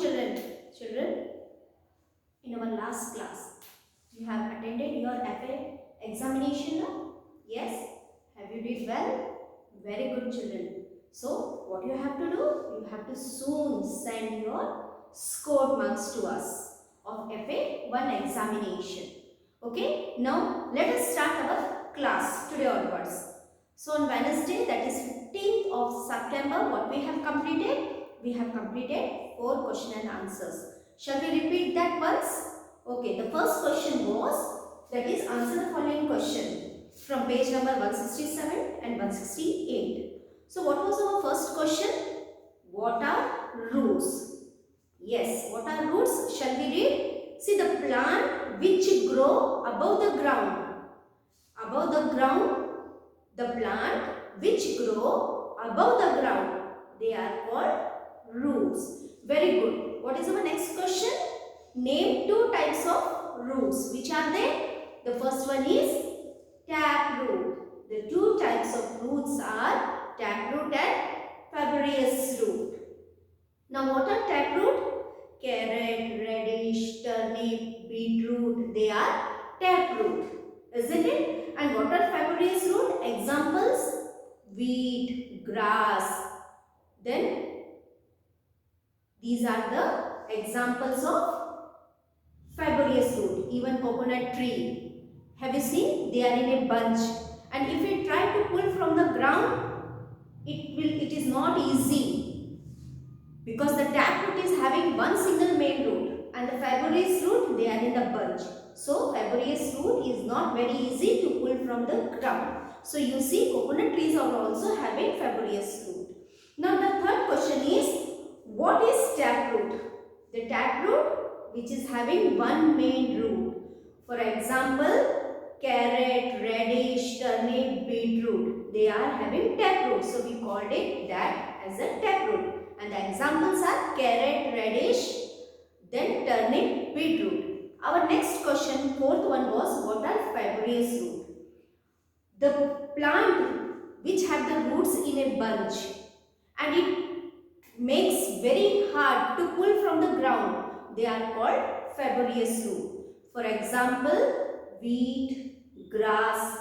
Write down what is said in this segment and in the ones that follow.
children? Children, in our last class, you have attended your FA examination now? Yes? Have you did well? Very good children. So, what you have to do? You have to soon send your scored marks to us of FA1 examination. Okay? Now, let us start our class today onwards. So, on Wednesday, that is 15th of September, what we have completed? We have completed 4 question and answers. Shall we repeat that once? Okay, the first question was, that is answer the following question from page number 167 and 168. So what was our first question? What are roots? Yes, what are roots? Shall we read? See, the plant which grow above the ground. Above the ground, the plant which grow above the ground. They are called roots. Very good. What is our next question? Name 2 types of roots. Which are they? The first one is taproot. The 2 types of roots are taproot and fibrous root. Now what are taproot? Carrot, radish, turnip, beetroot, they are taproot, isn't it? And what are fibrous root? Examples: wheat, grass. Then these are the examples of fibrous root. Even coconut tree. Have you seen? They are in a bunch. And if we try to pull from the ground, it is not easy, because the taproot is having one single main root, and the fibrous root, they are in the bunch. So fibrous root is not very easy to pull from the ground. So you see, coconut trees are also having fibrous root. Now the third question is, what is taproot? The taproot which is having one main root. For example, carrot, radish, turnip, beetroot, they are having taproot. So we called it that as a taproot. And the examples are carrot, radish, then turnip, beetroot. Our next question, fourth one, was what are fibrous root? The plant which have the roots in a bunch, and it makes very hard to pull from the ground. They are called fibrous root. For example, wheat, grass,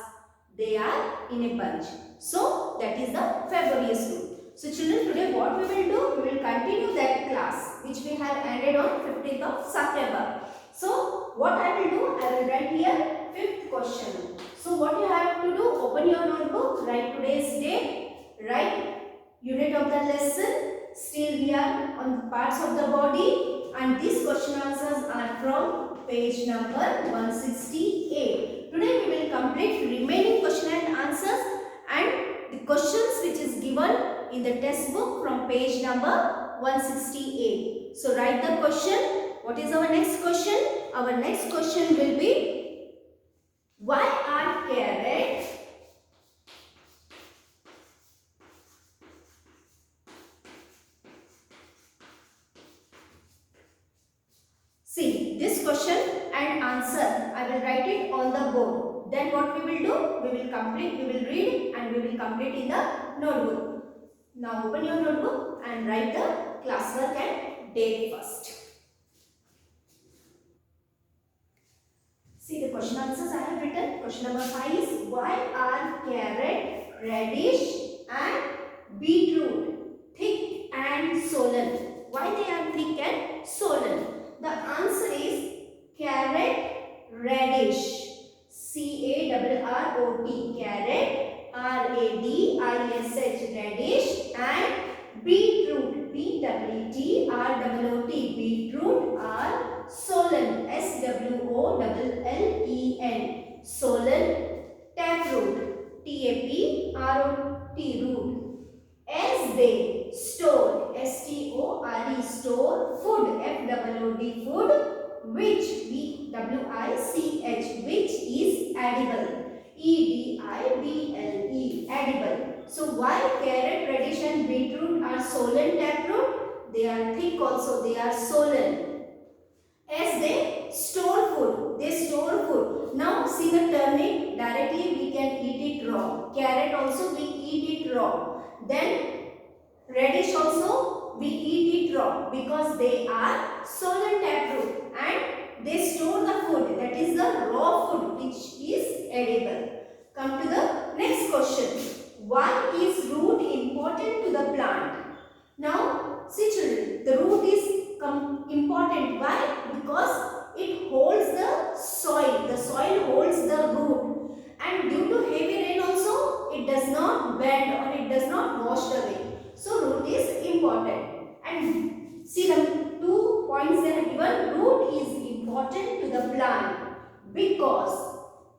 they are in a bunch. So that is the fibrous root. So children, today what we will do? We will continue that class which we have ended on 15th of September. So what I will do? I will write here 5th question. So what you have to do? Open your notebook, write today's date, write unit of the lesson. Still we are on parts of the body, and these question answers are from page number 168. Today we will complete remaining question and answers and the questions which is given in the test book from page number 168. So write the question. What is our next question? Our next question will be, why are carrots See, this question and answer, I will write it on the board. Then what we will do? We will read and we will complete in the notebook. Now open your notebook and write the classwork and date first. See the question answers I have written. Question number 5 is, why are carrot, radish and beetroot thick and swollen? Why they are thick and swollen? The answer is carrot, radish, C-A-R-R-O-T, carrot, R-A-D-I-S-H, radish, and beetroot, B-E-E-T-R-O-O-T, beetroot are swollen, S-W-O-L-L-E-N, swollen, taproot, T-A-P-R-O-T, root, as they store, S-T-O-R-E, store food, F-O-O-D, food, which, B-W-I-C-H, which is edible, E-D-I-B-L-E, edible. So why carrot, radish and beetroot are swollen taproot? They are thick also, they are swollen. As they store food, they store food. Now see the turnip, directly we can eat it raw. Carrot also we eat it raw. Then radish also we eat it raw because they are soil taproot and they store the food, that is the raw food which is edible. Come to the next question. Why is root important to the plant? Now see children, the root is important. Why? Because it holds the soil holds the root, and due to heavy rain also it does not bend or it does not wash away. So root is important. And see the 2 points they have given. Root is important to the plant because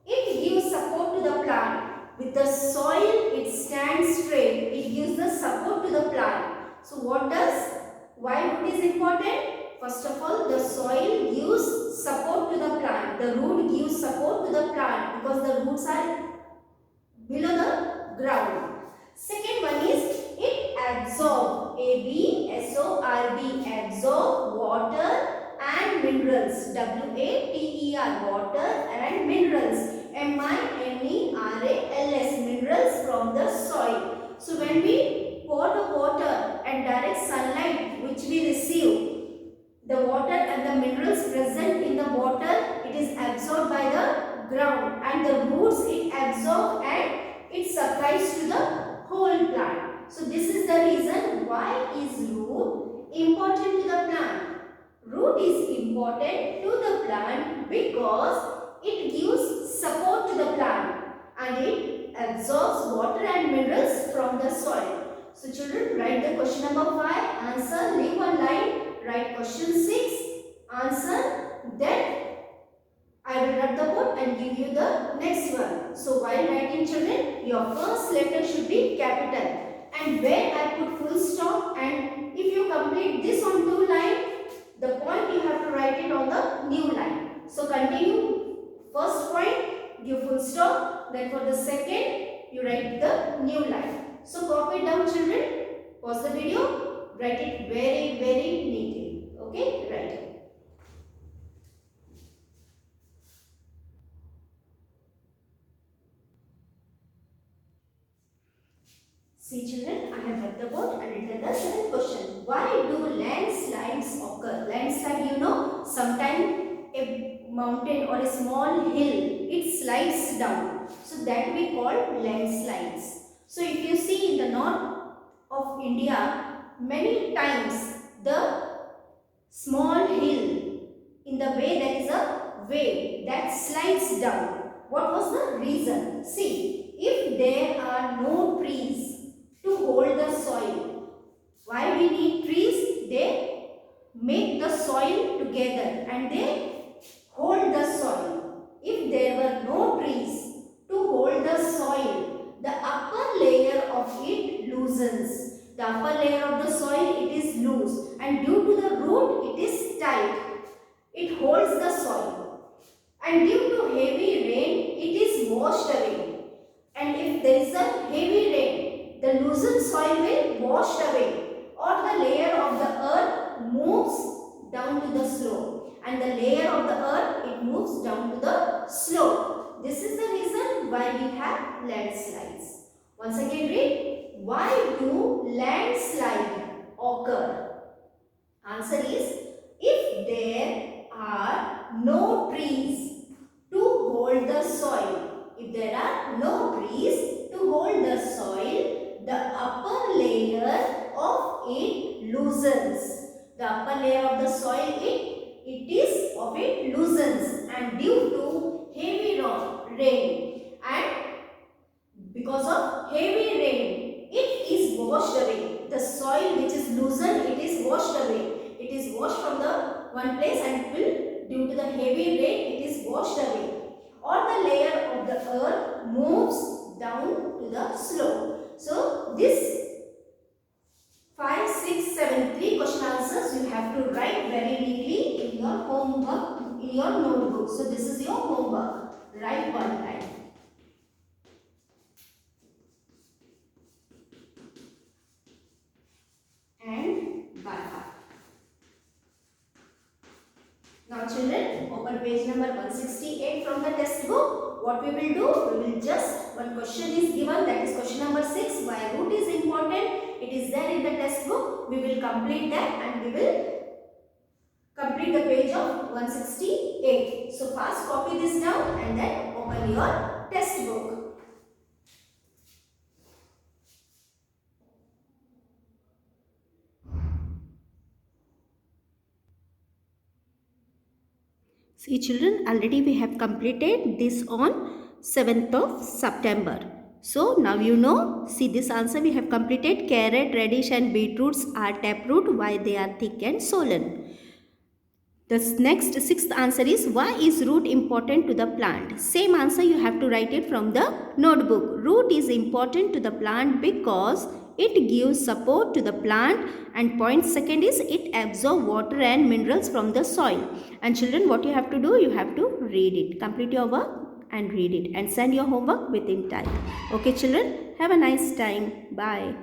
it gives support to the plant. With the soil it stands straight, it gives the support to the plant. So why root is important? First of all, the soil gives support to the plant. The root gives support to the plant because the roots are below the ground. Second one is it absorb, A-B-S-O-R-B, absorb water and minerals, W-A-T-E-R, water and minerals, M-I-N-E-R-A-L-S, minerals from the soil. So when we pour the water and direct sunlight which we receive, the water and the minerals present in the water, it is absorbed by the ground, and the roots it absorb and it supplies to the whole plant. So this is the reason why is root important to the plant. Root is important to the plant because it gives support to the plant and it absorbs water and minerals from the soil. So children, write the question number 5, answer, leave one line, write question 6, answer, then I will rub the board and give you the next one. So while writing children, your first letter should be capital, and where I put full stop, and if you complete this on 2 lines, the point you have to write it on the new line. So continue, first point, give full stop, then for the second, you write the new line. So copy it down children, pause the video, write it very neatly. Okay, write it. See children, I have rubbed the board and written the 7th question. Why do landslides occur? Landslide, you know, sometimes a mountain or a small hill, it slides down. So that we call landslides. So if you see in the north of India, many times the small hill, in the way there is a wave that slides down. What was the reason? See, if there are no trees to hold the soil, why we need trees? They make the soil together and they hold the soil. If there were no trees to hold the soil, the upper layer of it loosens. The upper layer of the soil, it is loose, and due to the root, it is tight. It holds the soil, and due to heavy rain, it is washed away. And if there is a heavy rain, the loosened soil will wash away, or the layer of the earth moves down to the slope, and the layer of the earth, it moves down to the slope. This is the reason why we have landslides. Once again read. Why do landslides occur? Answer is, if there are no trees to hold the soil. If there are no trees to hold the soil, the upper layer of it loosens. The upper layer of the soil, it loosens, and due to heavy rain, and because of heavy rain, it is washed away. The soil which is loosened, it is washed away. It is washed from the one place, and will, due to the heavy rain, it is washed away. Or the layer of the earth moves down to the slope. So this 5, 6, 7, 3 question answers you have to write very neatly in your homework, in your notebook. So this is your homework. Write one line. And by heart. Now children, open page number 168 from the textbook. What we will do, we will just, one question is given, that is question number 6. Why root is important? It is there in the textbook. we will complete that and we will complete the page of 168. So first copy this down and then open your test book. See children, already we have completed this on 7th of September. So now you know, see this answer we have completed. Carrot, radish and beetroots are taproot. Why they are thick and swollen? The next sixth answer is, why is root important to the plant? Same answer you have to write it from the notebook. Root is important to the plant because it gives support to the plant, and point second is it absorbs water and minerals from the soil. And children, what you have to do? You have to read it. Complete your work and read it and send your homework within time. Okay children, have a nice time. Bye.